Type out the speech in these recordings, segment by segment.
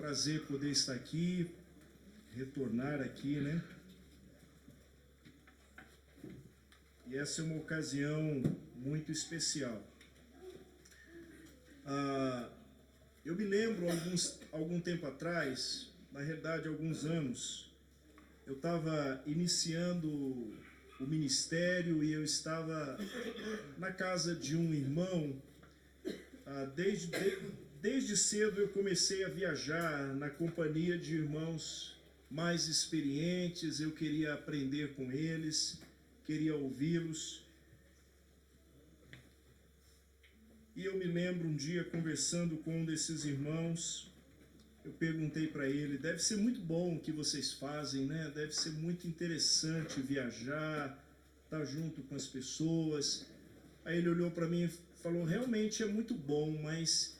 prazer poder estar aqui, retornar aqui, né? E essa é uma ocasião muito especial. Eu me lembro, algum tempo atrás, na realidade, alguns anos, eu estava iniciando o ministério e eu estava na casa de um irmão. Desde cedo eu comecei a viajar na companhia de irmãos mais experientes, eu queria aprender com eles, queria ouvi-los. E eu me lembro um dia conversando com um desses irmãos, eu perguntei para ele, deve ser muito bom o que vocês fazem, né? Deve ser muito interessante viajar, estar junto com as pessoas. Aí ele olhou para mim e falou, realmente é muito bom, mas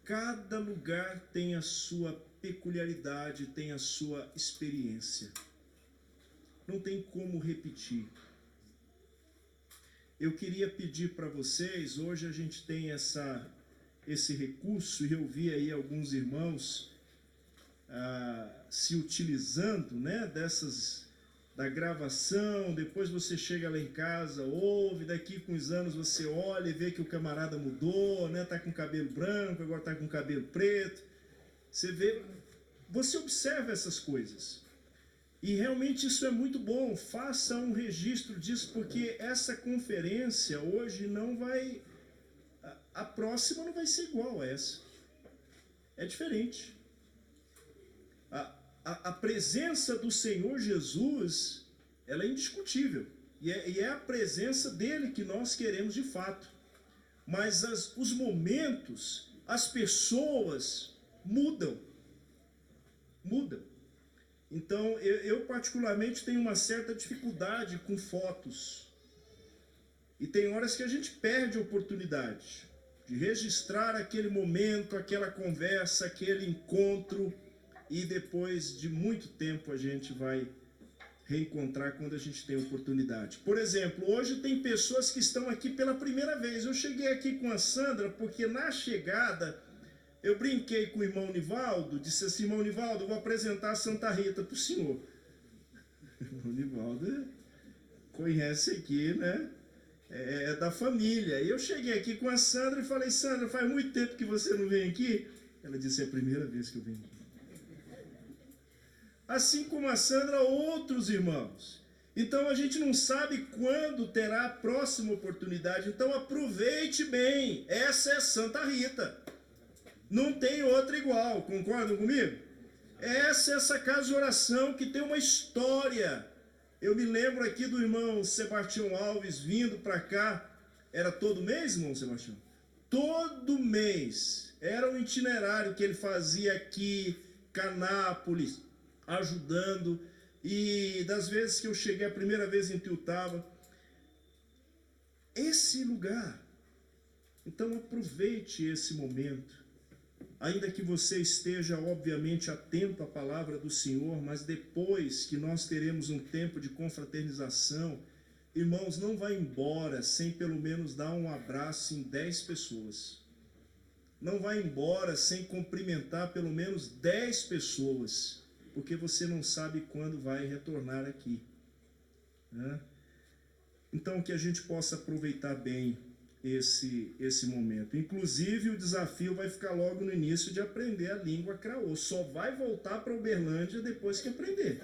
cada lugar tem a sua peculiaridade, tem a sua experiência. Não tem como repetir. Eu queria pedir para vocês, hoje a gente tem esse recurso, e eu vi aí alguns irmãos se utilizando, né, da gravação. Depois você chega lá em casa, ouve, daqui com os anos você olha e vê que o camarada mudou, né, tá com cabelo branco, agora tá com cabelo preto. Você observa essas coisas. E realmente isso é muito bom, faça um registro disso, porque essa conferência hoje não vai, a próxima não vai ser igual a essa. É diferente. A presença do Senhor Jesus, ela é indiscutível. E é a presença dele que nós queremos de fato. Mas os momentos, as pessoas mudam. Então, eu particularmente tenho uma certa dificuldade com fotos. E tem horas que a gente perde a oportunidade de registrar aquele momento, aquela conversa, aquele encontro. E depois de muito tempo a gente vai reencontrar quando a gente tem oportunidade. Por exemplo, hoje tem pessoas que estão aqui pela primeira vez. Eu cheguei aqui com a Sandra porque na chegada eu brinquei com o irmão Nivaldo, disse assim, irmão Nivaldo, eu vou apresentar a Santa Rita para o senhor. O irmão Nivaldo conhece aqui, né? É da família. E eu cheguei aqui com a Sandra e falei, Sandra, faz muito tempo que você não vem aqui. Ela disse, é a primeira vez que eu venho aqui. Assim como a Sandra, outros irmãos. Então a gente não sabe quando terá a próxima oportunidade. Então aproveite bem. Essa é Santa Rita. Não tem outra igual, concordam comigo? Essa casa de oração que tem uma história. Eu me lembro aqui do irmão Sebastião Alves vindo para cá. Era todo mês, irmão Sebastião? Todo mês. Era um itinerário que ele fazia aqui, Canápolis, ajudando. E das vezes que eu cheguei a primeira vez em Tiltava, esse lugar. Então aproveite esse momento. Ainda que você esteja, obviamente, atento à palavra do Senhor, mas depois que nós teremos um tempo de confraternização, irmãos, não vá embora sem pelo menos dar um abraço em 10 pessoas. Não vá embora sem cumprimentar pelo menos 10 pessoas, porque você não sabe quando vai retornar aqui, né? Então, que a gente possa aproveitar bem esse momento. Inclusive, o desafio vai ficar logo no início de aprender a língua craô. Só vai voltar para Uberlândia depois que aprender.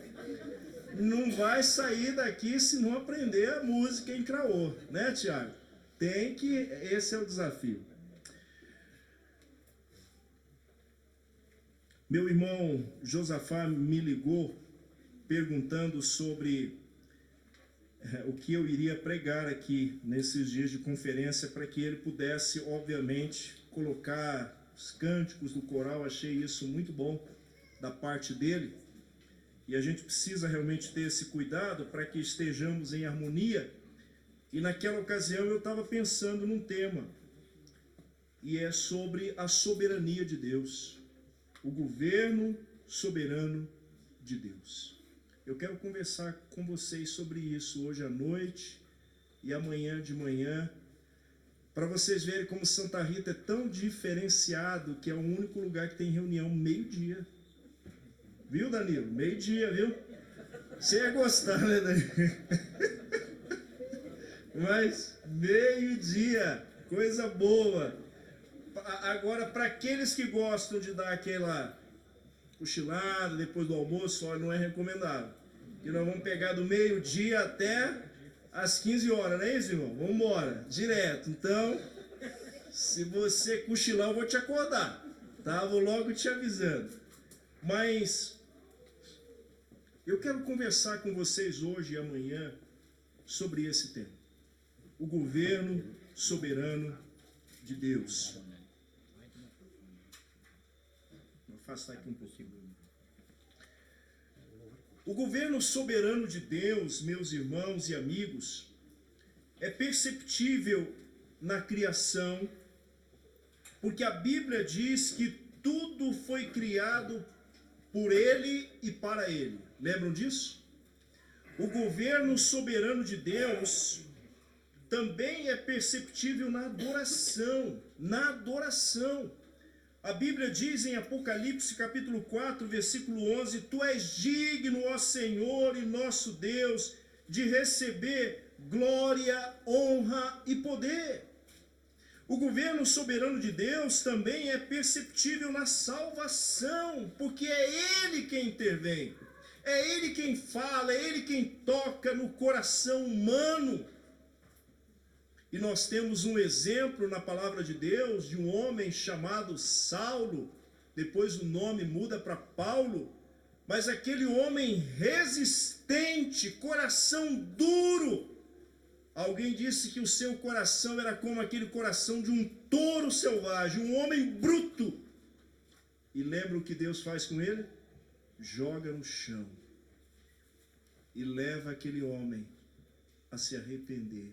Não vai sair daqui se não aprender a música em craô, né, Tiago? Esse é o desafio. Meu irmão Josafá me ligou perguntando sobre o que eu iria pregar aqui nesses dias de conferência, para que ele pudesse, obviamente, colocar os cânticos do coral. Achei isso muito bom da parte dele, e a gente precisa realmente ter esse cuidado para que estejamos em harmonia. E naquela ocasião eu estava pensando num tema, e é sobre a soberania de Deus, o governo soberano de Deus. Eu quero conversar com vocês sobre isso hoje à noite e amanhã de manhã. Para vocês verem como Santa Rita é tão diferenciado que é o único lugar que tem reunião meio-dia. Viu, Danilo? Meio-dia, viu? Você ia gostar, né, Danilo? Mas meio-dia, coisa boa. Agora, para aqueles que gostam de dar aquela cochilada depois do almoço, olha, não é recomendável. Que nós vamos pegar do meio-dia até às 15 horas, não é isso, irmão? Vamos embora, direto. Então, se você cochilar, eu vou te acordar, tá? Vou logo te avisando. Mas eu quero conversar com vocês hoje e amanhã sobre esse tema. O governo soberano de Deus. Vou afastar aqui um pouquinho. O governo soberano de Deus, meus irmãos e amigos, é perceptível na criação, porque a Bíblia diz que tudo foi criado por Ele e para Ele. Lembram disso? O governo soberano de Deus também é perceptível na adoração. Na adoração. A Bíblia diz em Apocalipse capítulo 4, versículo 11, Tu és digno, ó Senhor e nosso Deus, de receber glória, honra e poder. O governo soberano de Deus também é perceptível na salvação, porque é Ele quem intervém, é Ele quem fala, é Ele quem toca no coração humano. E nós temos um exemplo na palavra de Deus de um homem chamado Saulo, depois o nome muda para Paulo, mas aquele homem resistente, coração duro. Alguém disse que o seu coração era como aquele coração de um touro selvagem, um homem bruto. E lembra o que Deus faz com ele? Joga no chão e leva aquele homem a se arrepender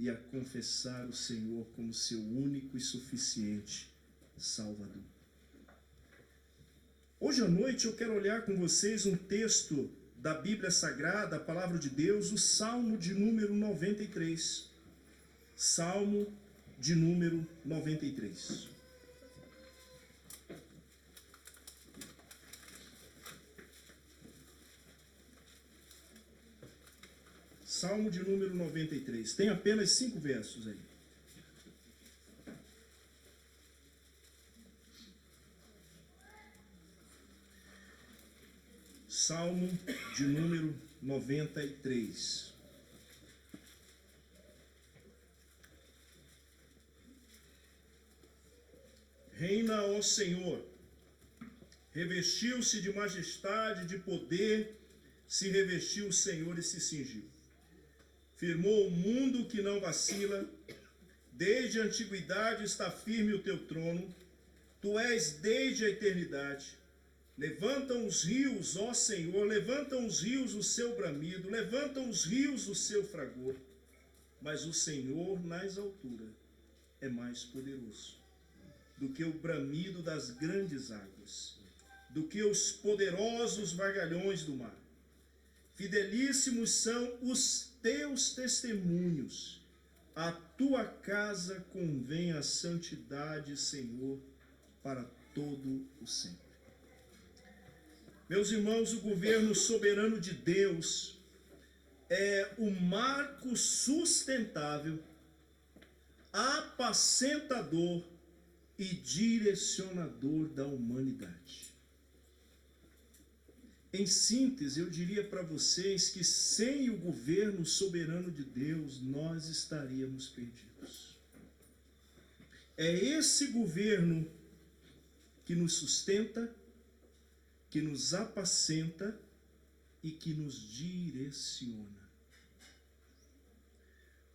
e a confessar o Senhor como seu único e suficiente Salvador. Hoje à noite eu quero olhar com vocês um texto da Bíblia Sagrada, a palavra de Deus, o Salmo de número 93. Salmo de número 93. Salmo de número 93. Tem apenas 5 versos aí. Salmo de número 93. Reina, ó Senhor, revestiu-se de majestade, de poder, se revestiu o Senhor e se cingiu. Firmou o mundo que não vacila, desde a antiguidade está firme o teu trono, tu és desde a eternidade. Levantam os rios, ó Senhor, levantam os rios o seu bramido, levantam os rios o seu fragor, mas o Senhor nas alturas é mais poderoso do que o bramido das grandes águas, do que os poderosos vagalhões do mar. Fidelíssimos são os teus testemunhos, a tua casa convém a santidade, Senhor, para todo o sempre. Meus irmãos, o governo soberano de Deus é o marco sustentável, apacentador e direcionador da humanidade. Em síntese, eu diria para vocês que sem o governo soberano de Deus, nós estaríamos perdidos. É esse governo que nos sustenta, que nos apacenta e que nos direciona.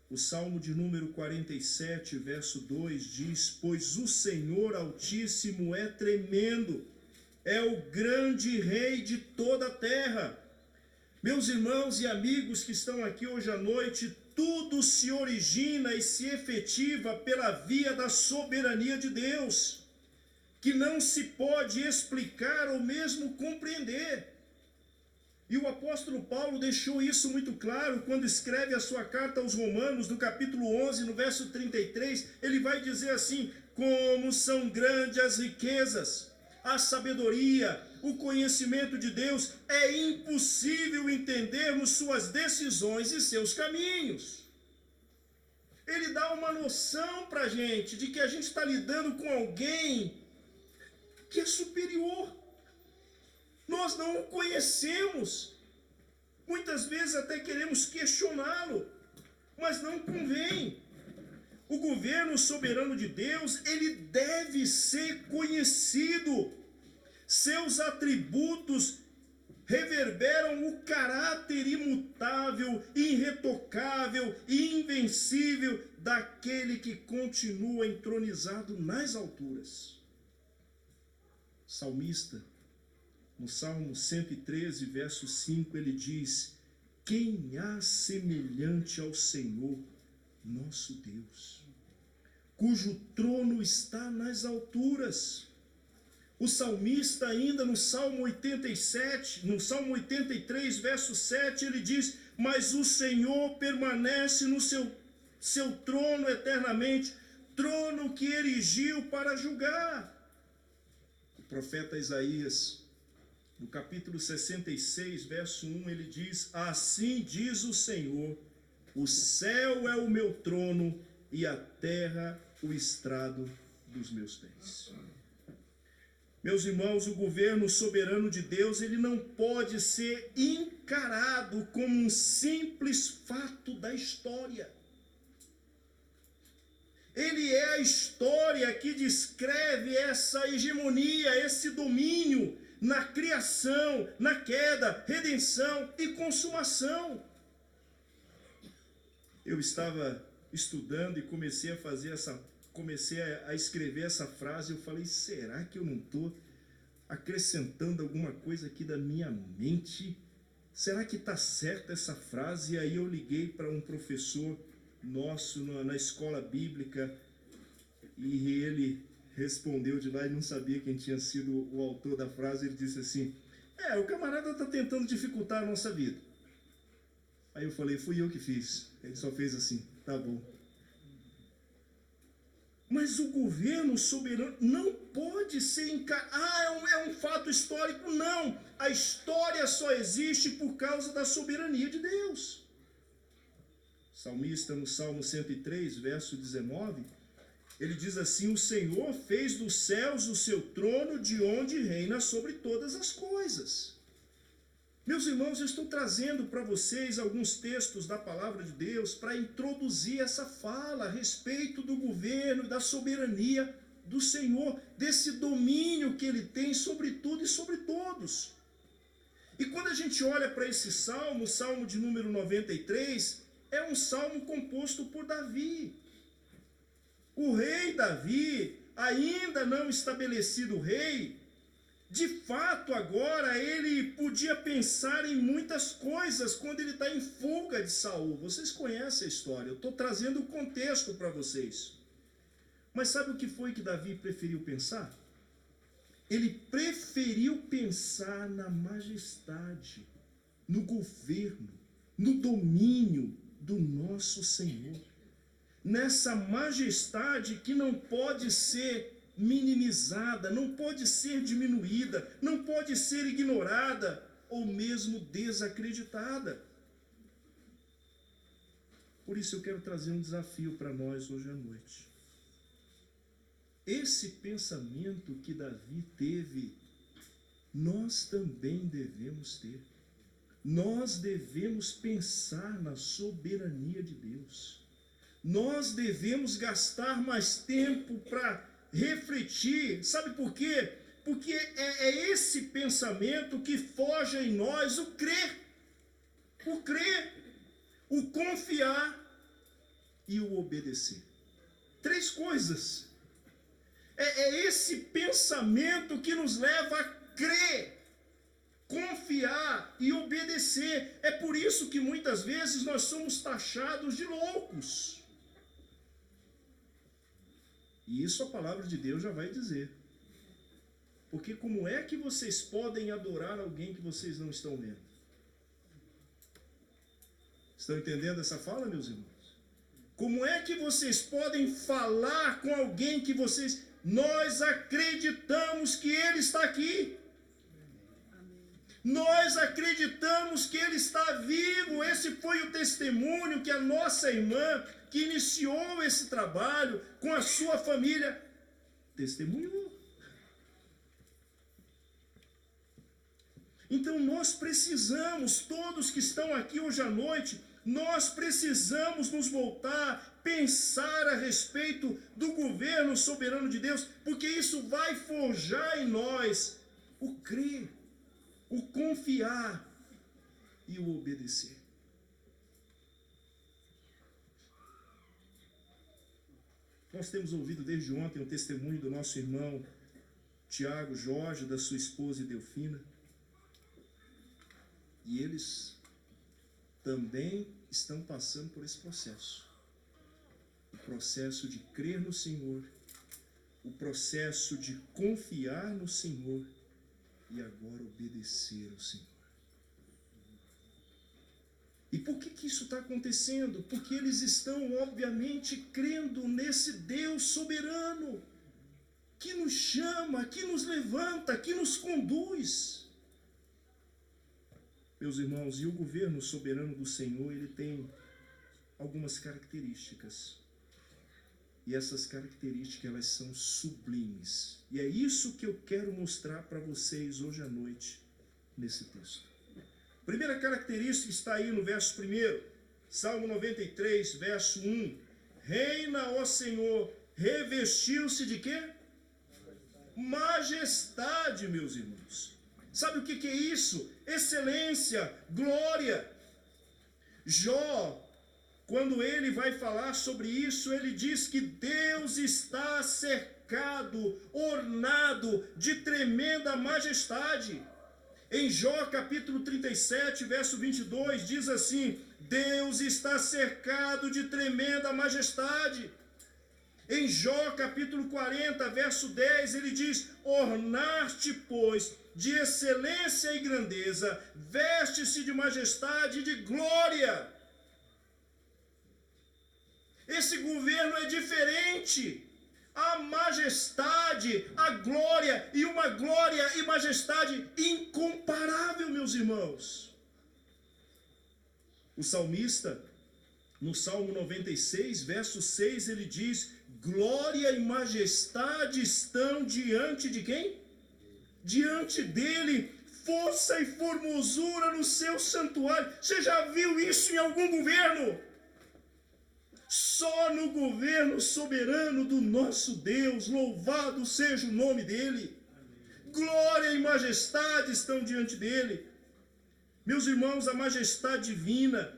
O Salmo de número 47, verso 2 diz: Pois o Senhor Altíssimo é tremendo, é o grande Rei de toda a terra. Meus irmãos e amigos que estão aqui hoje à noite, tudo se origina e se efetiva pela via da soberania de Deus, que não se pode explicar ou mesmo compreender. E o apóstolo Paulo deixou isso muito claro quando escreve a sua carta aos Romanos, no capítulo 11, no verso 33, ele vai dizer assim: como são grandes as riquezas, a sabedoria, o conhecimento de Deus, é impossível entendermos suas decisões e seus caminhos. Ele dá uma noção para a gente de que a gente está lidando com alguém que é superior. Nós não o conhecemos. Muitas vezes até queremos questioná-lo, mas não convém. O governo soberano de Deus, ele deve ser conhecido. Seus atributos reverberam o caráter imutável, irretocável e invencível daquele que continua entronizado nas alturas. Salmista, no Salmo 113, verso 5, ele diz: quem há semelhante ao Senhor, nosso Deus, cujo trono está nas alturas. O salmista ainda no Salmo 87, no Salmo 83, verso 7, ele diz: mas o Senhor permanece no seu trono eternamente, trono que erigiu para julgar. O profeta Isaías, no capítulo 66, verso 1, ele diz: assim diz o Senhor, o céu é o meu trono e a terra o estrado dos meus pés. Meus irmãos, o governo soberano de Deus, ele não pode ser encarado como um simples fato da história. Ele é a história que descreve essa hegemonia, esse domínio na criação, na queda, redenção e consumação. Eu estava estudando e comecei a escrever essa frase. Eu falei: será que eu não estou acrescentando alguma coisa aqui da minha mente? Será que está certa essa frase? E aí eu liguei para um professor nosso na escola bíblica e ele respondeu de lá e não sabia quem tinha sido o autor da frase. Ele disse assim: o camarada está tentando dificultar a nossa vida. Aí eu falei: fui eu que fiz. Ele só fez assim: tá bom. Mas o governo soberano não pode ser encarado. É um fato histórico. Não. A história só existe por causa da soberania de Deus. O salmista, no Salmo 103, verso 19, ele diz assim: o Senhor fez dos céus o seu trono, de onde reina sobre todas as coisas. Meus irmãos, eu estou trazendo para vocês alguns textos da palavra de Deus para introduzir essa fala a respeito do governo, da soberania do Senhor, desse domínio que ele tem sobre tudo e sobre todos. E quando a gente olha para esse salmo, o salmo de número 93, é um salmo composto por Davi. O rei Davi, ainda não estabelecido rei, de fato agora ele podia pensar em muitas coisas quando ele está em fuga de Saul. Vocês conhecem a história, eu estou trazendo o contexto para vocês. Mas sabe o que foi que Davi preferiu pensar? Ele preferiu pensar na majestade, no governo, no domínio do nosso Senhor. Nessa majestade que não pode ser minimizada, não pode ser diminuída, não pode ser ignorada ou mesmo desacreditada. Por isso eu quero trazer um desafio para nós hoje à noite. Esse pensamento que Davi teve, nós também devemos ter. Nós devemos pensar na soberania de Deus. Nós devemos gastar mais tempo para refletir. Sabe por quê? Porque é esse pensamento que forja em nós o crer, o confiar e o obedecer. 3 coisas. É esse pensamento que nos leva a crer, confiar e obedecer. É por isso que muitas vezes nós somos taxados de loucos. E isso a palavra de Deus já vai dizer. Porque como é que vocês podem adorar alguém que vocês não estão vendo? Estão entendendo essa fala, meus irmãos? Como é que vocês podem falar com alguém que vocês... Nós acreditamos que Ele está aqui. Nós acreditamos que Ele está vivo. Esse foi o testemunho que a nossa irmã, que iniciou esse trabalho com a sua família, testemunhou. Então nós precisamos, todos que estão aqui hoje à noite, nós precisamos nos voltar, pensar a respeito do governo soberano de Deus, porque isso vai forjar em nós o crer, o confiar e o obedecer. Nós temos ouvido desde ontem o testemunho do nosso irmão Tiago Jorge, da sua esposa Delfina, e eles também estão passando por esse processo. O processo de crer no Senhor, o processo de confiar no Senhor e agora obedecer ao Senhor. E por que isso está acontecendo? Porque eles estão, obviamente, crendo nesse Deus soberano, que nos chama, que nos levanta, que nos conduz. Meus irmãos, e o governo soberano do Senhor, ele tem algumas características. E essas características, elas são sublimes. E é isso que eu quero mostrar para vocês hoje à noite, nesse texto. Primeira característica está aí no verso 1, Salmo 93, verso 1. Reina, ó Senhor, revestiu-se de quê? Majestade, meus irmãos. Sabe o que é isso? Excelência, glória. Jó, quando ele vai falar sobre isso, ele diz que Deus está cercado, ornado de tremenda majestade. Em Jó capítulo 37, verso 22, diz assim: Deus está cercado de tremenda majestade. Em Jó capítulo 40, verso 10, ele diz: ornar-te, pois, de excelência e grandeza, veste-se de majestade e de glória. Esse governo é diferente. A majestade, a glória, e uma glória e majestade incomparável, meus irmãos. O salmista, no Salmo 96, verso 6, ele diz: glória e majestade estão diante de quem? Diante dele, força e formosura no seu santuário. Você já viu isso em algum governo? Só no governo soberano do nosso Deus, louvado seja o nome dele. Glória e majestade estão diante dele. Meus irmãos, a majestade divina,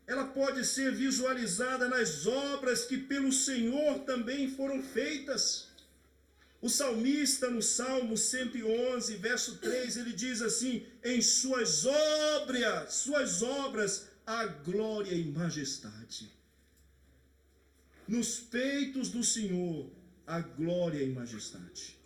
ela pode ser visualizada nas obras que pelo Senhor também foram feitas. O salmista, no Salmo 111, verso 3, ele diz assim: em suas obras, há glória e majestade. Nos peitos do Senhor, há glória e majestade.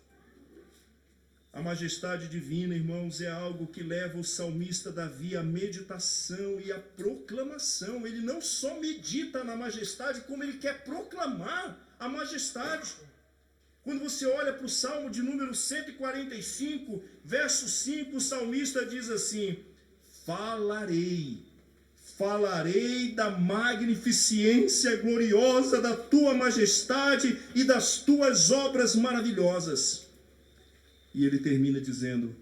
A majestade divina, irmãos, é algo que leva o salmista Davi à meditação e à proclamação. Ele não só medita na majestade, como ele quer proclamar a majestade. Quando você olha para o Salmo de número 145, verso 5, o salmista diz assim: falarei da magnificência gloriosa da tua majestade e das tuas obras maravilhosas. E ele termina dizendo: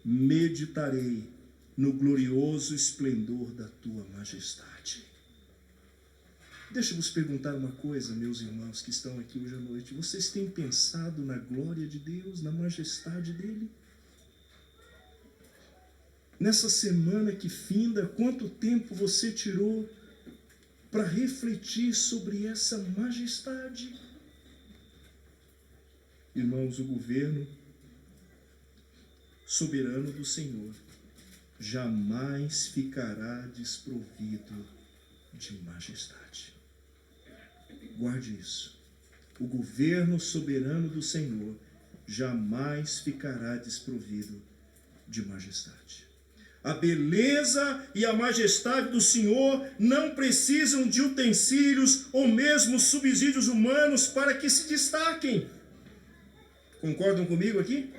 meditarei no glorioso esplendor da tua majestade. Deixa eu vos perguntar uma coisa, meus irmãos que estão aqui hoje à noite. Vocês têm pensado na glória de Deus, na majestade dele? Nessa semana que finda, quanto tempo você tirou para refletir sobre essa majestade? Irmãos, o governo soberano do Senhor jamais ficará desprovido de majestade. Guarde isso. O governo soberano do Senhor jamais ficará desprovido de majestade. A beleza e a majestade do Senhor não precisam de utensílios ou mesmo subsídios humanos para que se destaquem. Concordam comigo aqui?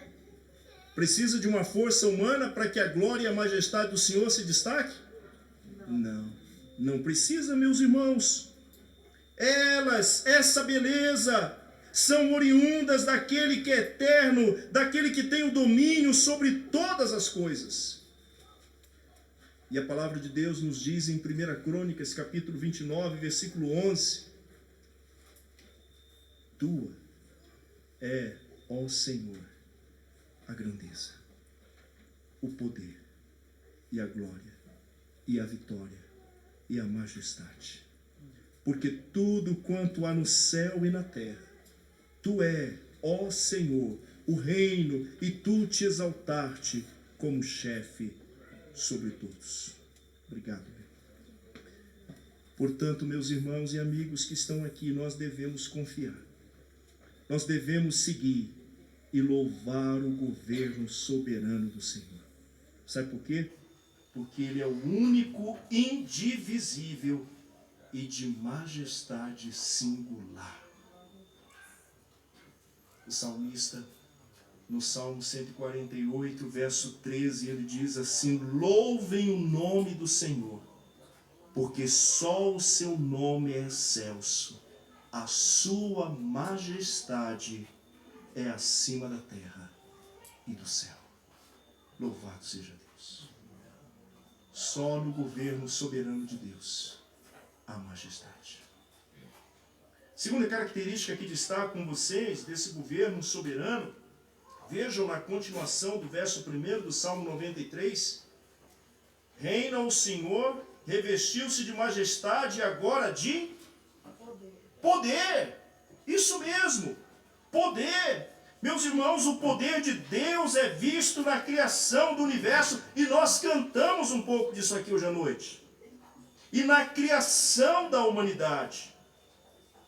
Precisa de uma força humana para que a glória e a majestade do Senhor se destaque? Não precisa, meus irmãos. Essa beleza, são oriundas daquele que é eterno, daquele que tem o domínio sobre todas as coisas. E a palavra de Deus nos diz em 1 Crônicas, capítulo 29, versículo 11: Tua é, ó Senhor, a grandeza, o poder, e a glória, e a vitória, e a majestade. Porque tudo quanto há no céu e na terra, Tu é, ó Senhor, o reino, e Tu te exaltaste como chefe sobre todos. Obrigado. Portanto, meus irmãos e amigos que estão aqui, nós devemos confiar. Nós devemos seguir e louvar o governo soberano do Senhor. Sabe por quê? Porque Ele é o único, indivisível e de majestade singular. O salmista, no Salmo 148, verso 13, ele diz assim: louvem o nome do Senhor, porque só o seu nome é excelso, a sua majestade é acima da terra e do céu. Louvado seja Deus. Só no governo soberano de Deus há majestade. Segunda característica que destaco com vocês desse governo soberano, vejam na continuação do verso 1 do Salmo 93. Reina o Senhor, revestiu-se de majestade e agora de poder. Isso mesmo, poder. Meus irmãos, o poder de Deus é visto na criação do universo, e nós cantamos um pouco disso aqui hoje à noite. E na criação da humanidade.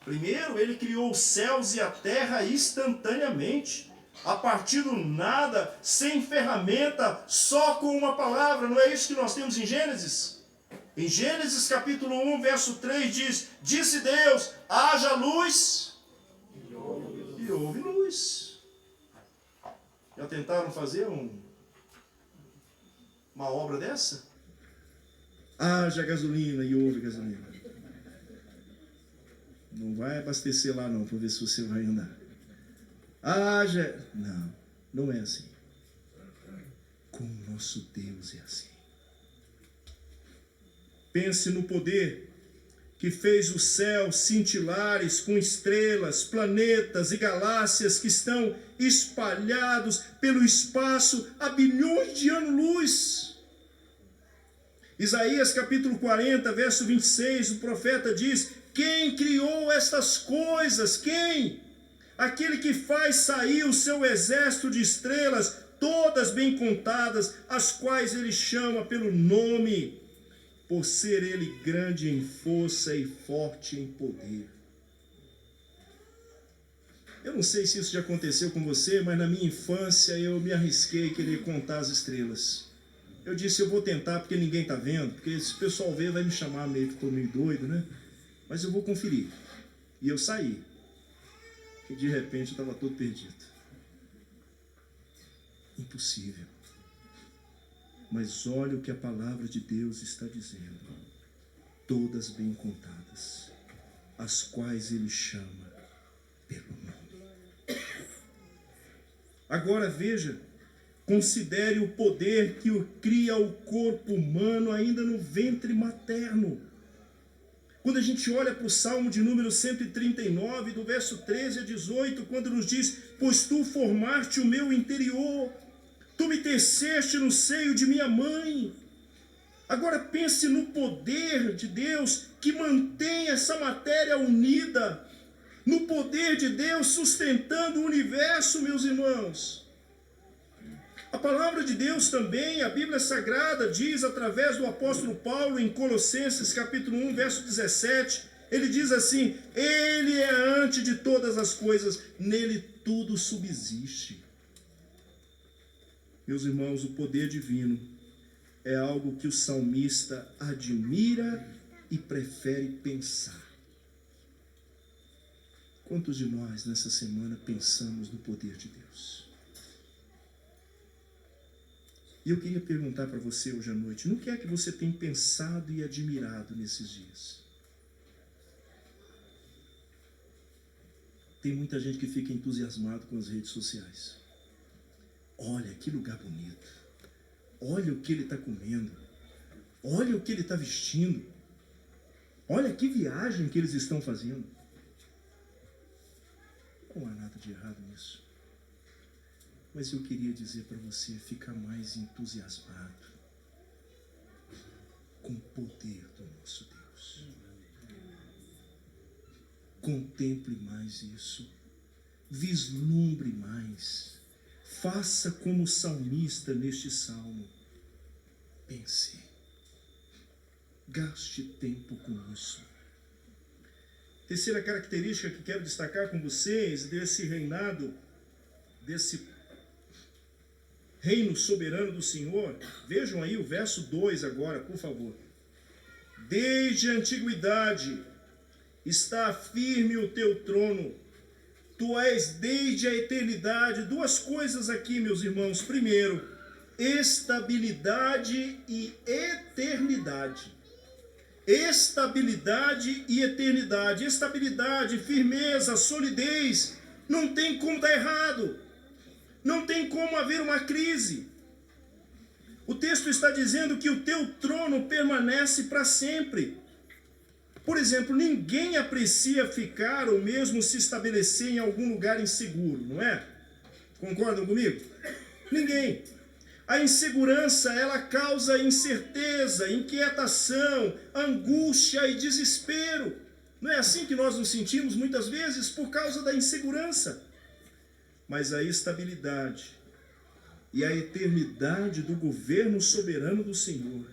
Primeiro, Ele criou os céus e a terra instantaneamente, a partir do nada, sem ferramenta, só com uma palavra. Não é isso que nós temos em Gênesis? Em Gênesis capítulo 1, verso 3 diz: disse Deus, haja luz, e houve luz. Já tentaram fazer uma obra dessa? Haja gasolina e houve gasolina. Não vai abastecer lá não, para ver se você vai andar. Não é assim. Com o nosso Deus é assim. Pense no poder que fez os céus cintilares com estrelas, planetas e galáxias que estão espalhados pelo espaço há bilhões de anos-luz. Isaías capítulo 40, verso 26, o profeta diz: quem criou estas coisas? Quem? Aquele que faz sair o seu exército de estrelas, todas bem contadas, as quais ele chama pelo nome, por ser ele grande em força e forte em poder. Eu não sei se isso já aconteceu com você, mas na minha infância eu me arrisquei a querer contar as estrelas. Eu disse, eu vou tentar porque ninguém está vendo, porque se o pessoal ver vai me chamar meio que estou meio doido, né? Mas eu vou conferir. E eu saí. E de repente eu estava todo perdido. Impossível. Mas olha o que a palavra de Deus está dizendo. Todas bem contadas, as quais ele chama pelo nome. Agora veja, considere o poder que cria o corpo humano ainda no ventre materno. Quando a gente olha para o Salmo de número 139, do verso 13 a 18, quando nos diz: pois tu formaste o meu interior, tu me teceste no seio de minha mãe. Agora pense no poder de Deus que mantém essa matéria unida, no poder de Deus sustentando o universo, meus irmãos. A palavra de Deus também, a Bíblia Sagrada diz através do apóstolo Paulo em Colossenses capítulo 1, verso 17, ele diz assim: ele é antes de todas as coisas, nele tudo subsiste. Meus irmãos, o poder divino é algo que o salmista admira e prefere pensar. Quantos de nós nessa semana pensamos no poder de Deus? E eu queria perguntar para você hoje à noite, no que é que você tem pensado e admirado nesses dias? Tem muita gente que fica entusiasmado com as redes sociais. Olha que lugar bonito. Olha o que ele está comendo. Olha o que ele está vestindo. Olha que viagem que eles estão fazendo. Não há nada de errado nisso. Mas eu queria dizer para você ficar mais entusiasmado com o poder do nosso Deus. Contemple mais isso. Vislumbre mais. Faça como o salmista neste salmo. Pense. Gaste tempo com isso. Terceira característica que quero destacar com vocês desse reinado, desse reino soberano do Senhor. Vejam aí o verso 2 agora, por favor. Desde a antiguidade está firme o teu trono. Tu és desde a eternidade. Duas coisas aqui, meus irmãos. Primeiro, estabilidade e eternidade. Estabilidade e eternidade. Estabilidade, firmeza, solidez. Não tem como dar errado. Não tem como haver uma crise. O texto está dizendo que o teu trono permanece para sempre. Por exemplo, ninguém aprecia ficar ou mesmo se estabelecer em algum lugar inseguro, não é? Concordam comigo? Ninguém. A insegurança, ela causa incerteza, inquietação, angústia e desespero. Não é assim que nós nos sentimos muitas vezes por causa da insegurança? Mas a estabilidade e a eternidade do governo soberano do Senhor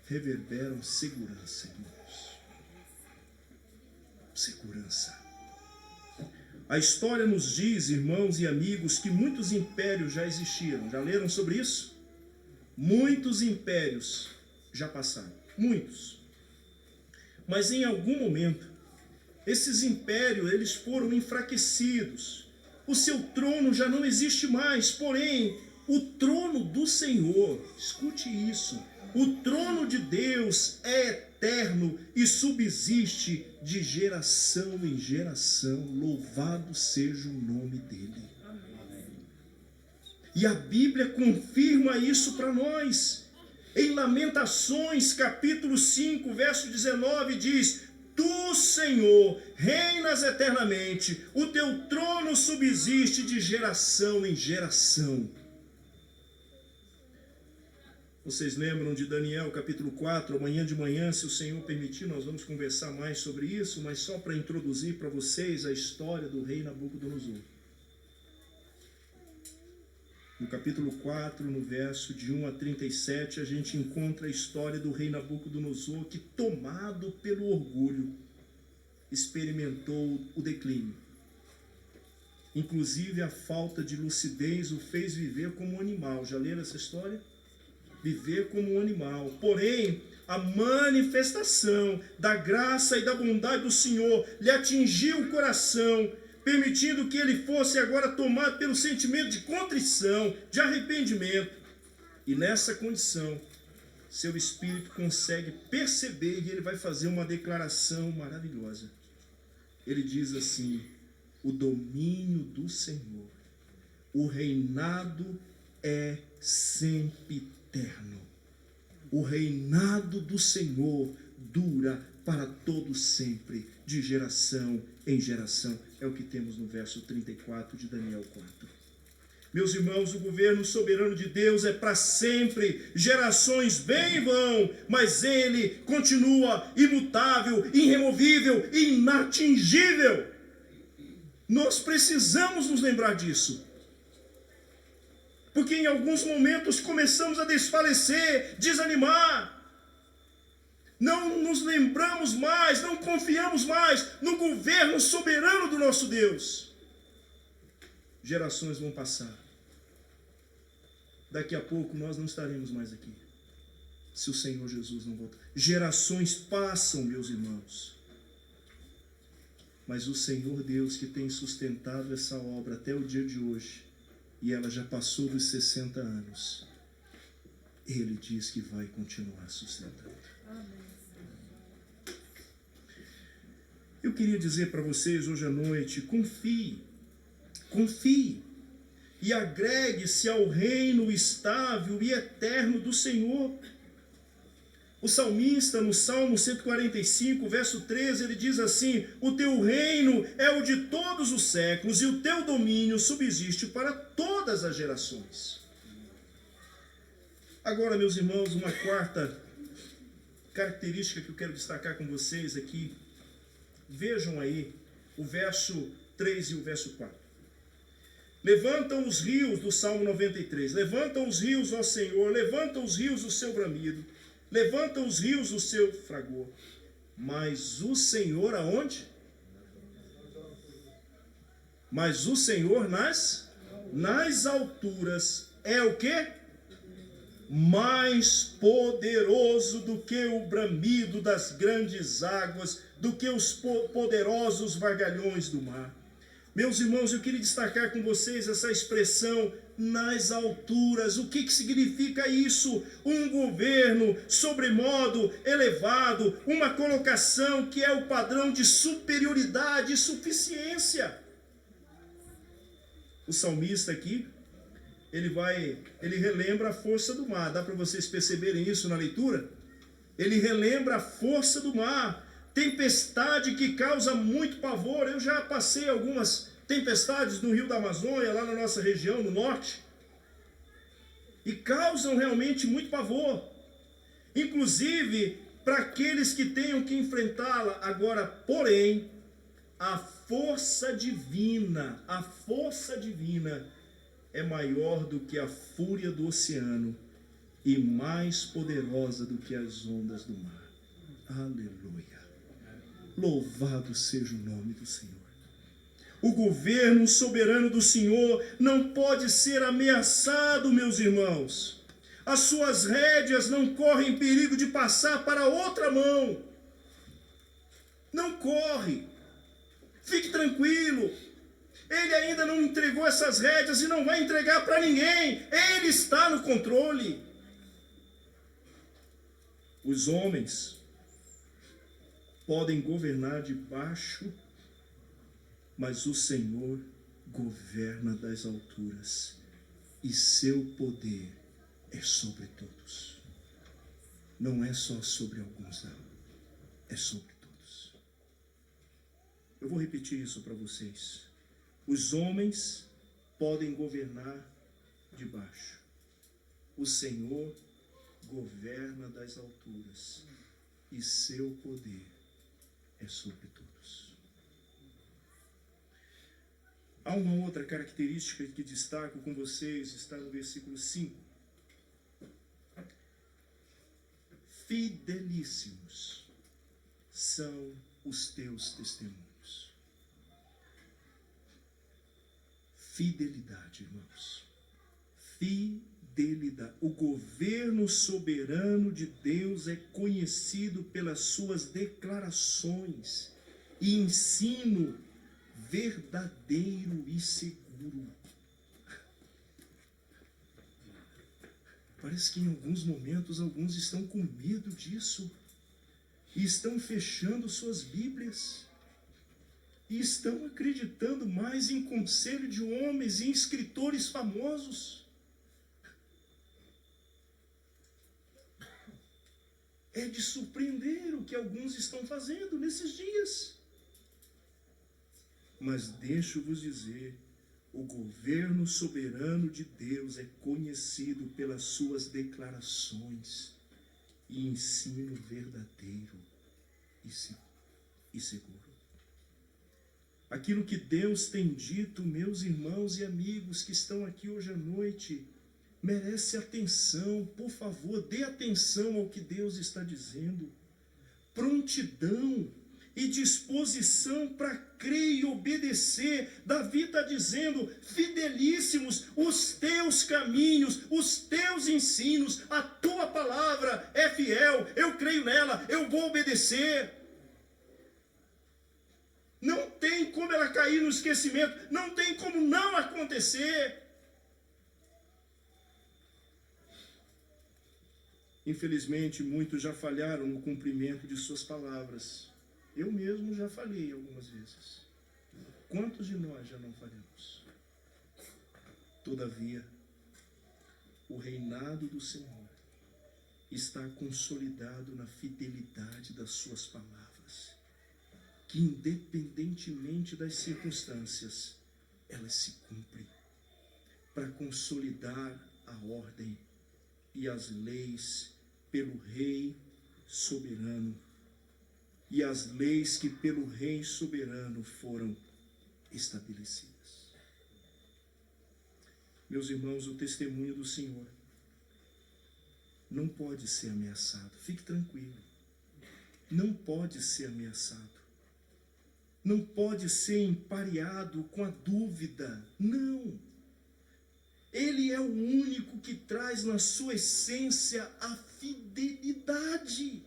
reverberam segurança, irmãos. Segurança. A história nos diz, irmãos e amigos, que muitos impérios já existiram. Já leram sobre isso? Muitos impérios já passaram. Muitos. Mas em algum momento, esses impérios, eles foram enfraquecidos. O seu trono já não existe mais. Porém, o trono do Senhor, escute isso, o trono de Deus é eterno e subsiste de geração em geração. Louvado seja o nome dele. Amém. E a Bíblia confirma isso para nós. Em Lamentações, capítulo 5, verso 19, diz: Tu, Senhor, reinas eternamente, o teu trono subsiste de geração em geração. Vocês lembram de Daniel, capítulo 4? Amanhã de manhã, se o Senhor permitir, nós vamos conversar mais sobre isso, mas só para introduzir para vocês a história do rei Nabucodonosor. No capítulo 4, no verso de 1 a 37, a gente encontra a história do rei Nabucodonosor que, tomado pelo orgulho, experimentou o declínio. Inclusive, a falta de lucidez o fez viver como um animal. Já leram essa história? Viver como um animal. Porém, a manifestação da graça e da bondade do Senhor lhe atingiu o coração, permitindo que ele fosse agora tomado pelo sentimento de contrição, de arrependimento. E nessa condição, seu espírito consegue perceber e ele vai fazer uma declaração maravilhosa. Ele diz assim: o domínio do Senhor, o reinado é sempre eterno. O reinado do Senhor dura para todo sempre, de geração em geração. É o que temos no verso 34 de Daniel 4. Meus irmãos, o governo soberano de Deus é para sempre. Gerações vêm e vão, mas ele continua imutável, irremovível, inatingível. Nós precisamos nos lembrar disso. Porque em alguns momentos começamos a desfalecer, desanimar. Não nos lembramos mais, não confiamos mais no governo soberano do nosso Deus. Gerações vão passar. daqui a pouco nós não estaremos mais aqui, se o Senhor Jesus não voltar. Gerações passam, meus irmãos, mas o Senhor Deus que tem sustentado essa obra até o dia de hoje, e ela já passou dos 60 anos, Ele diz que vai continuar sustentando. Eu queria dizer para vocês hoje à noite, confie, e agregue-se ao reino estável e eterno do Senhor. O salmista, no Salmo 145, verso 13, ele diz assim: o teu reino é o de todos os séculos, e o teu domínio subsiste para todas as gerações. Agora, meus irmãos, uma quarta característica que eu quero destacar com vocês aqui. Vejam aí o verso 3 e o verso 4. Levantam os rios, do Salmo 93. Levantam os rios, ó Senhor, levantam os rios o seu bramido, levantam os rios o seu fragor. Mas o Senhor aonde? Mas o Senhor nas alturas é o quê? Mais poderoso do que o bramido das grandes águas, do que os poderosos vagalhões do mar. Meus irmãos, eu queria destacar com vocês essa expressão, nas alturas. O que significa isso? Um governo sobremodo elevado, uma colocação que é o padrão de superioridade e suficiência. O salmista aqui, ele relembra a força do mar. Dá para vocês perceberem isso na leitura? Ele relembra a força do mar. Tempestade que causa muito pavor. Eu já passei algumas tempestades no Rio da Amazônia, lá na nossa região, no norte, e causam realmente muito pavor, inclusive para aqueles que tenham que enfrentá-la. Agora, porém, a força divina é maior do que a fúria do oceano e mais poderosa do que as ondas do mar. Aleluia! Louvado seja o nome do Senhor. O governo soberano do Senhor não pode ser ameaçado, meus irmãos. As suas rédeas não correm perigo de passar para outra mão. Não corre. Fique tranquilo. Ele ainda não entregou essas rédeas e não vai entregar para ninguém. Ele está no controle. Os homens podem governar debaixo, mas o Senhor governa das alturas, e seu poder é sobre todos. Não é só sobre alguns, não. É sobre todos. Eu vou repetir isso para vocês. Os homens podem governar debaixo. O Senhor governa das alturas, e seu poder é sobre todos. Há uma outra característica que destaco com vocês, está no versículo 5. Fidelíssimos são os teus testemunhos. Fidelidade, irmãos. Fidelidade. O governo soberano de Deus é conhecido pelas suas declarações e ensino verdadeiro e seguro. Parece que em alguns momentos alguns estão com medo disso e estão fechando suas Bíblias e estão acreditando mais em conselho de homens e em escritores famosos. É de surpreender o que alguns estão fazendo nesses dias. Mas deixo-vos dizer, o governo soberano de Deus é conhecido pelas suas declarações e ensino verdadeiro e seguro. Aquilo que Deus tem dito, meus irmãos e amigos que estão aqui hoje à noite, merece atenção. Por favor, dê atenção ao que Deus está dizendo. Prontidão e disposição para crer e obedecer. Davi está dizendo: fidelíssimos os teus caminhos, os teus ensinos, a tua palavra é fiel, eu creio nela, eu vou obedecer. Não tem como ela cair no esquecimento, não tem como não acontecer. Infelizmente, muitos já falharam no cumprimento de suas palavras. Eu mesmo já falhei algumas vezes. Quantos de nós já não falhamos? Todavia, o reinado do Senhor está consolidado na fidelidade das suas palavras, que independentemente das circunstâncias, elas se cumprem para consolidar a ordem e as leis pelo Rei soberano, e as leis que pelo Rei soberano foram estabelecidas. Meus irmãos, o testemunho do Senhor não pode ser ameaçado. Fique tranquilo. Não pode ser ameaçado. Não pode ser empareado com a dúvida. Não. Ele é o único que traz na sua essência a fidelidade.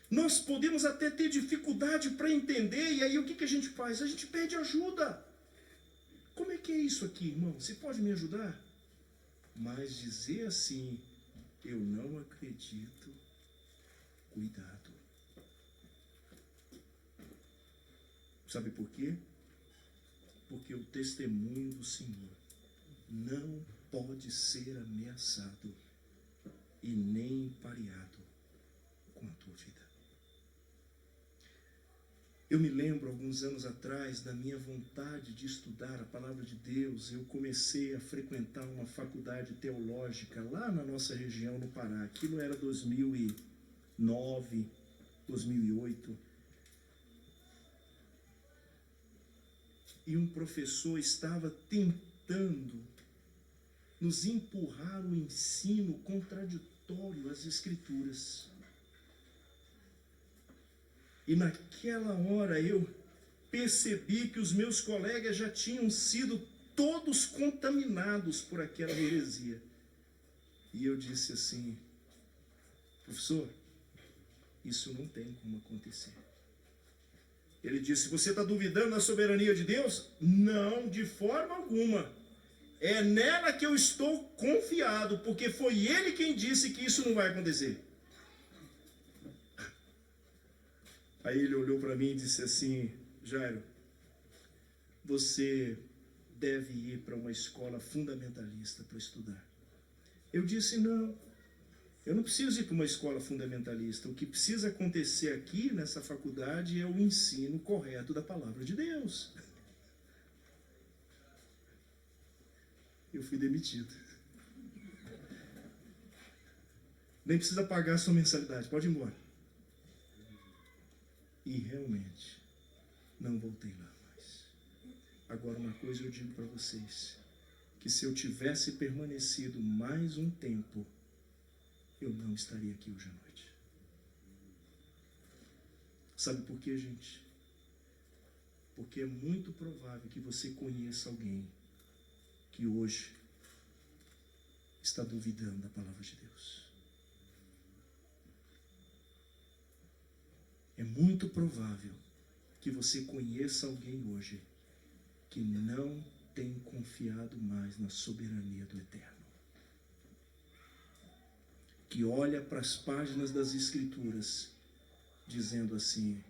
Nós podemos até ter dificuldade para entender, e aí o que a gente faz? A gente pede ajuda. Como é que é isso aqui, irmão? Você pode me ajudar? Mas dizer assim, eu não acredito, cuidado. Sabe por quê? Porque o testemunho do Senhor não pode ser ameaçado e nem empareado com a tua vida. Eu me lembro, alguns anos atrás, da minha vontade de estudar a palavra de Deus. Eu comecei a frequentar uma faculdade teológica lá na nossa região, no Pará. Aquilo era 2009, 2008. E um professor estava tentando nos empurrar um ensino contraditório às Escrituras. E naquela hora eu percebi que os meus colegas já tinham sido todos contaminados por aquela heresia. E eu disse assim: professor, isso não tem como acontecer. Ele disse: você está duvidando da soberania de Deus? Não, de forma alguma. É nela que eu estou confiado, porque foi Ele quem disse que isso não vai acontecer. Aí ele olhou para mim e disse assim: Jairo, você deve ir para uma escola fundamentalista para estudar. Eu disse: não, eu não preciso ir para uma escola fundamentalista. O que precisa acontecer aqui nessa faculdade é o ensino correto da palavra de Deus. Eu fui demitido. Nem precisa pagar a sua mensalidade, pode ir embora. E realmente, não voltei lá mais. Agora, uma coisa eu digo para vocês, que se eu tivesse permanecido mais um tempo, eu não estaria aqui hoje à noite. Sabe por quê, gente? Porque é muito provável que você conheça alguém que hoje está duvidando da palavra de Deus. É muito provável que você conheça alguém hoje que não tem confiado mais na soberania do Eterno. Que olha para as páginas das Escrituras dizendo assim: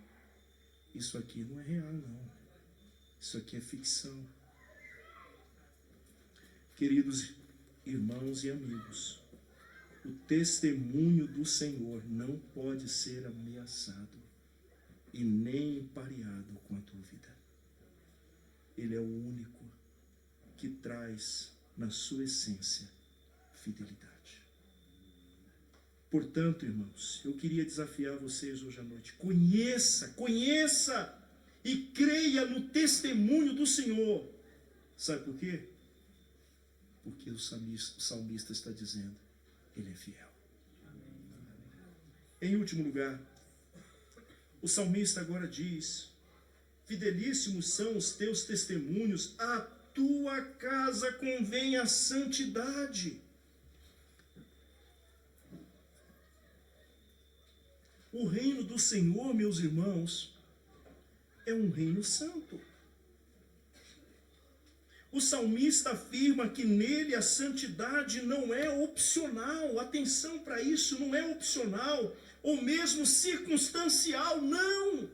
isso aqui não é real, não. Isso aqui é ficção. Queridos irmãos e amigos, o testemunho do Senhor não pode ser ameaçado e nem empareado com a tua vida. Ele é o único que traz na sua essência fidelidade. Portanto, irmãos, eu queria desafiar vocês hoje à noite. Conheça e creia no testemunho do Senhor. Sabe por quê? Porque o salmista está dizendo: Ele é fiel. Em último lugar, O salmista agora diz: fidelíssimos são os teus testemunhos, a tua casa convém a santidade. O reino do Senhor, meus irmãos, é um reino santo. O salmista afirma que nele a santidade não é opcional. Atenção para isso, não é opcional ou mesmo circunstancial, não.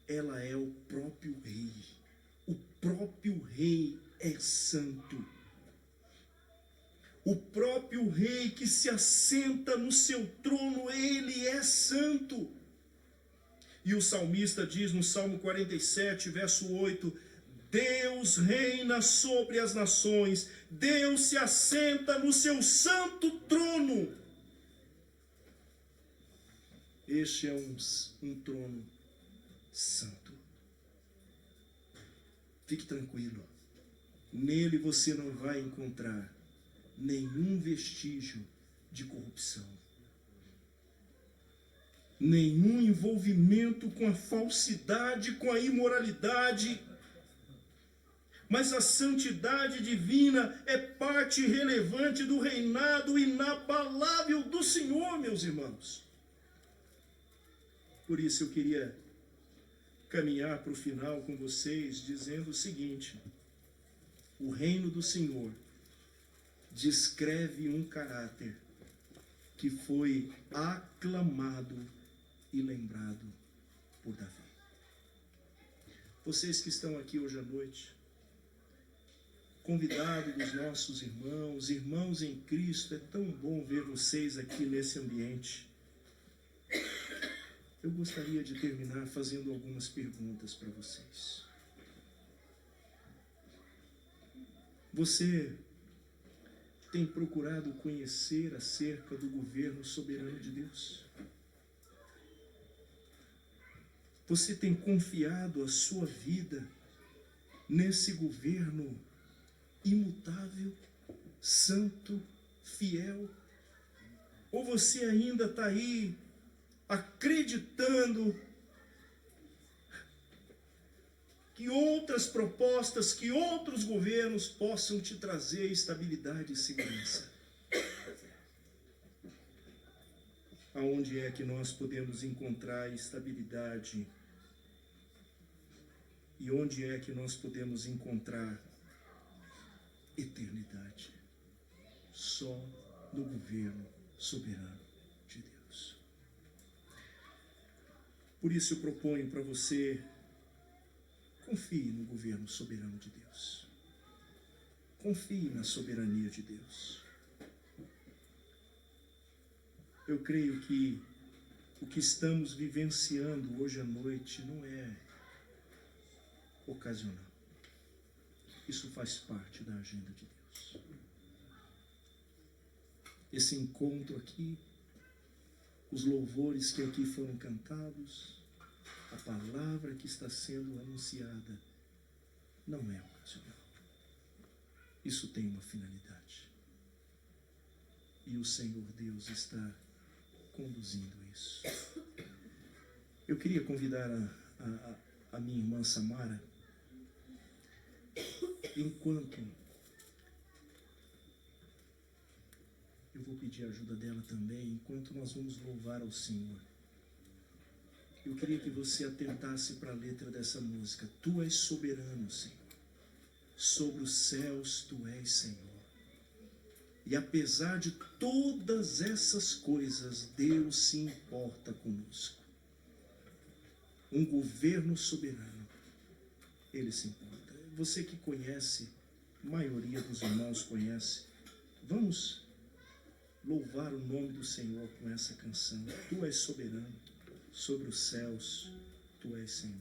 Ela é o próprio rei. O próprio rei é santo. O próprio rei que se assenta no seu trono, ele é santo. E o salmista diz no Salmo 47, verso 8: Deus reina sobre as nações, Deus se assenta no seu santo trono. Este é um trono santo. Fique tranquilo, nele você não vai encontrar nenhum vestígio de corrupção, nenhum envolvimento com a falsidade, com a imoralidade. Mas a santidade divina é parte relevante do reinado inabalável do Senhor, meus irmãos. Por isso eu queria caminhar para o final com vocês dizendo o seguinte: o reino do Senhor descreve um caráter que foi aclamado e lembrado por Davi. Vocês que estão aqui hoje à noite, convidados dos nossos irmãos em Cristo, é tão bom ver vocês aqui nesse ambiente. Eu gostaria de terminar fazendo algumas perguntas para vocês. Você tem procurado conhecer acerca do governo soberano de Deus? Você tem confiado a sua vida nesse governo imutável, santo, fiel? Ou você ainda está aí acreditando que outras propostas, que outros governos possam te trazer estabilidade e segurança? Aonde é que nós podemos encontrar estabilidade? E onde é que nós podemos encontrar eternidade? Só no governo soberano de Deus. Por isso eu proponho para você: confie no governo soberano de Deus. Confie na soberania de Deus. Eu creio que o que estamos vivenciando hoje à noite não é ocasional. Isso faz parte da agenda de Deus. Esse encontro aqui, os louvores que aqui foram cantados, a palavra que está sendo anunciada, não é ocasional. Isso tem uma finalidade. E o Senhor Deus está conduzindo isso. Eu queria convidar a minha irmã Samara, enquanto eu vou pedir a ajuda dela também, enquanto nós vamos louvar ao Senhor. Eu queria que você atentasse para a letra dessa música. Tu és soberano, Senhor. Sobre os céus tu és, Senhor. E apesar de todas essas coisas, Deus se importa conosco. Um governo soberano, Ele se importa. Você que conhece, a maioria dos irmãos conhece, vamos louvar o nome do Senhor com essa canção. Tu és soberano, sobre os céus tu és, Senhor.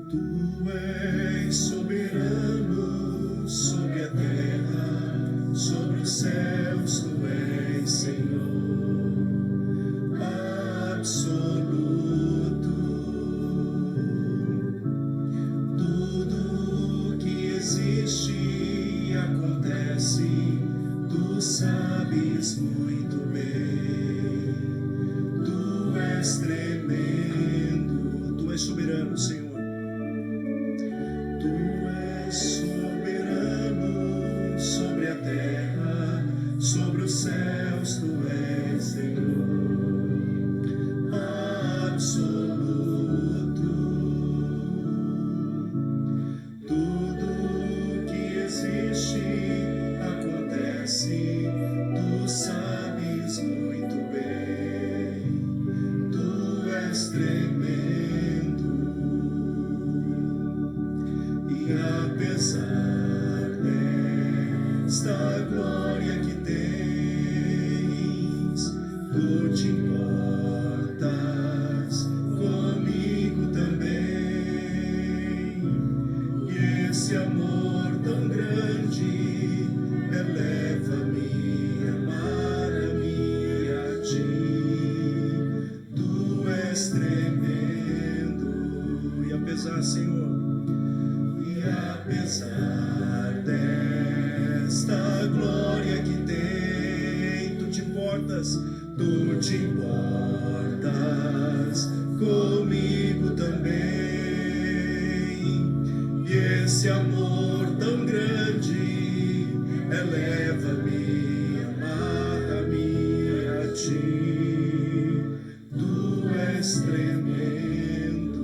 Tu és soberano sobre a terra, sobre os céus tu és, Senhor. acontece, tu sabes muito bem. Tu és tremendo, tu és soberano, Senhor. Tu és soberano sobre a terra, sobre os céus, tu és Senhor absoluto. Tudo que existe acontece, tu sabes muito bem. Tu és tremendo. E apesar desta glória que tens, tu te importas comigo também. E esse amor tão grande eleva-me, amar-me a ti. Tu és tremendo. E apesar, Senhor, apesar desta glória que tem, tu te importas comigo também. E esse amor tão grande eleva-me, amarra-me a ti. Tu és tremendo.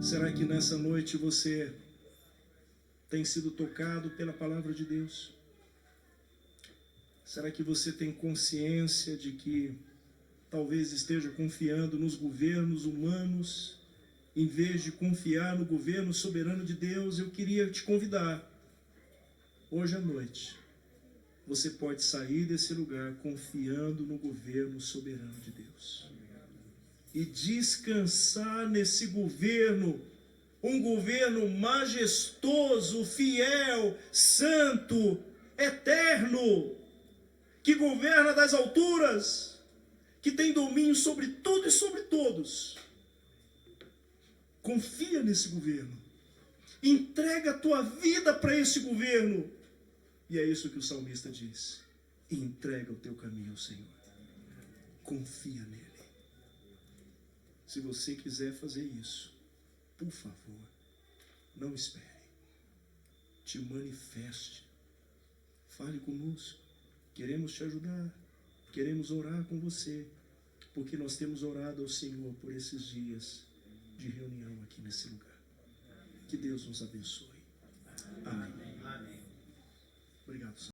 Será que nessa noite você tem sido tocado pela palavra de Deus? Será que você tem consciência de que talvez esteja confiando nos governos humanos, em vez de confiar no governo soberano de Deus? Eu queria te convidar, hoje à noite, você pode sair desse lugar confiando no governo soberano de Deus. E descansar nesse governo, um governo majestoso, fiel, santo, eterno, que governa das alturas, que tem domínio sobre tudo e sobre todos. Confia nesse governo, entrega a tua vida para esse governo, e é isso que o salmista diz: entrega o teu caminho ao Senhor, confia nele. Se você quiser fazer isso, por favor, não espere. Te manifeste. Fale conosco. Queremos te ajudar. Queremos orar com você. Porque nós temos orado ao Senhor por esses dias de reunião aqui nesse lugar. Que Deus nos abençoe. Amém. Obrigado, Senhor.